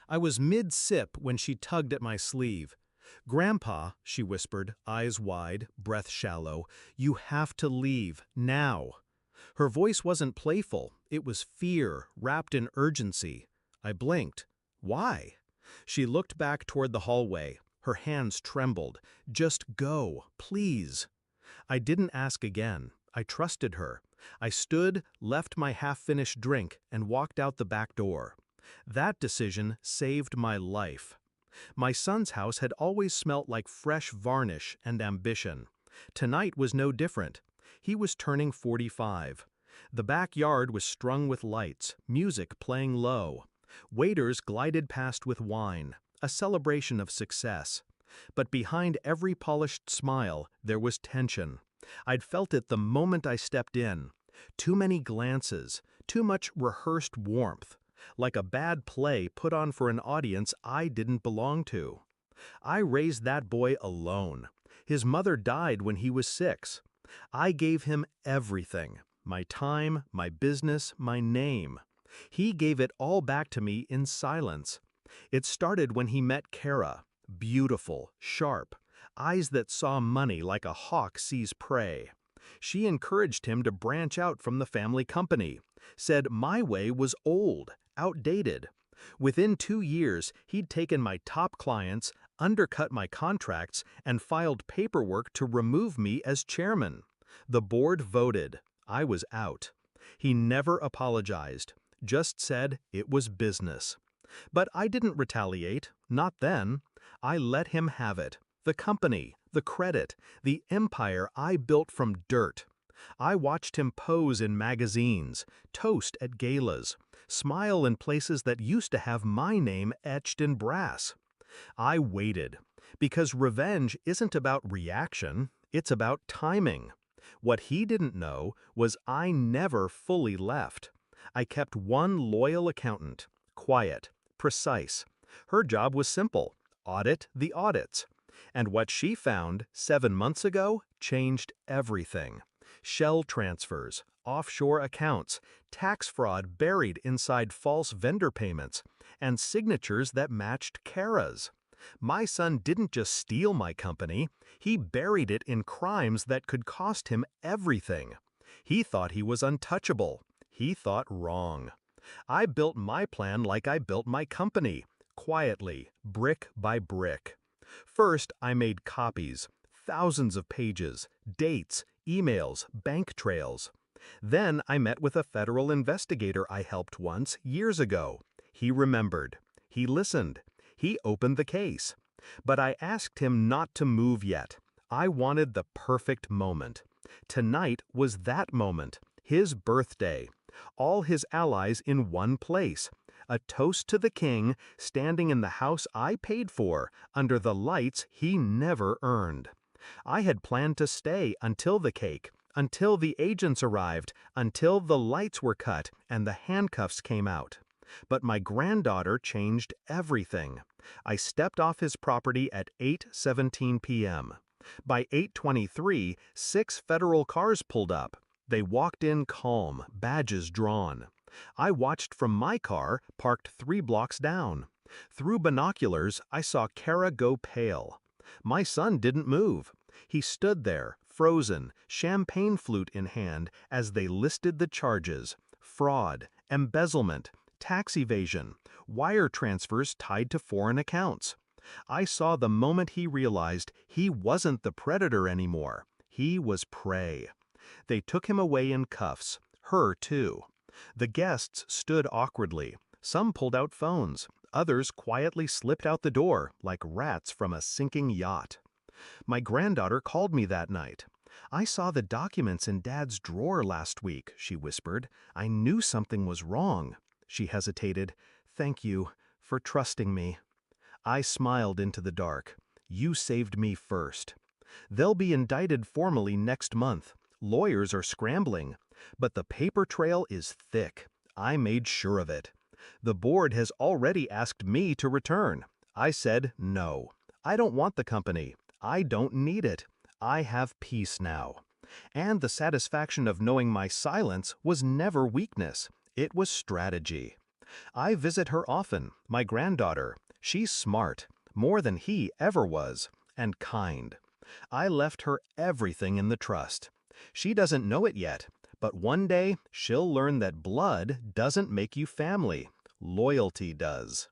I was mid-sip when she tugged at my sleeve. "Grandpa," she whispered, eyes wide, breath shallow, "you have to leave, now." Her voice wasn't playful, it was fear, wrapped in urgency. I blinked. Why? She looked back toward the hallway. Her hands trembled. "Just go, please." I didn't ask again. I trusted her. I stood, left my half-finished drink, and walked out the back door. That decision saved my life. My son's house had always smelt like fresh varnish and ambition. Tonight was no different. He was turning 45. The backyard was strung with lights, music playing low. Waiters glided past with wine, a celebration of success. But behind every polished smile, there was tension. I'd felt it the moment I stepped in. Too many glances, too much rehearsed warmth, like a bad play put on for an audience I didn't belong to. I raised that boy alone. His mother died when he was 6. I gave him everything, my time, my business, my name. He gave it all back to me in silence. It started when he met Kara, beautiful, sharp, eyes that saw money like a hawk sees prey. She encouraged him to branch out from the family company, said my way was old, outdated. Within 2 years, he'd taken my top clients, undercut my contracts, and filed paperwork to remove me as chairman. The board voted. I was out. He never apologized, just said it was business. But I didn't retaliate, not then. I let him have it. The company, the credit, the empire I built from dirt. I watched him pose in magazines, toast at galas, smile in places that used to have my name etched in brass. I waited, because revenge isn't about reaction, it's about timing. What he didn't know was I never fully left. I kept one loyal accountant, quiet, precise. Her job was simple: audit the audits. And what she found 7 months ago changed everything. Shell transfers, offshore accounts, tax fraud buried inside false vendor payments, and signatures that matched Kara's. My son didn't just steal my company, he buried it in crimes that could cost him everything. He thought he was untouchable. He thought wrong. I built my plan like I built my company, quietly, brick by brick. First, I made copies, thousands of pages, dates, emails, bank trails. Then I met with a federal investigator I helped once, years ago. He remembered. He listened. He opened the case. But I asked him not to move yet. I wanted the perfect moment. Tonight was that moment, his birthday. All his allies in one place. A toast to the king, standing in the house I paid for, under the lights he never earned. I had planned to stay until the cake, until the agents arrived, until the lights were cut and the handcuffs came out. But my granddaughter changed everything. I stepped off his property at 8:17 p.m. By 8:23, 6 federal cars pulled up. They walked in calm, badges drawn. I watched from my car, parked 3 blocks down. Through binoculars, I saw Kara go pale. My son didn't move. He stood there, frozen, champagne flute in hand, as they listed the charges: fraud, embezzlement, tax evasion, wire transfers tied to foreign accounts. I saw the moment he realized he wasn't the predator anymore. He was prey. They took him away in cuffs, her too. The guests stood awkwardly. Some pulled out phones. Others quietly slipped out the door like rats from a sinking yacht. My granddaughter called me that night. "I saw the documents in Dad's drawer last week," she whispered. "I knew something was wrong." She hesitated. "Thank you for trusting me." I smiled into the dark. "You saved me first." They'll be indicted formally next month. Lawyers are scrambling. But the paper trail is thick. I made sure of it. The board has already asked me to return. I said no. I don't want the company. I don't need it. I have peace now. And the satisfaction of knowing my silence was never weakness. It was strategy. I visit her often, my granddaughter. She's smart, more than he ever was, and kind. I left her everything in the trust. She doesn't know it yet, but one day she'll learn that blood doesn't make you family. Loyalty does.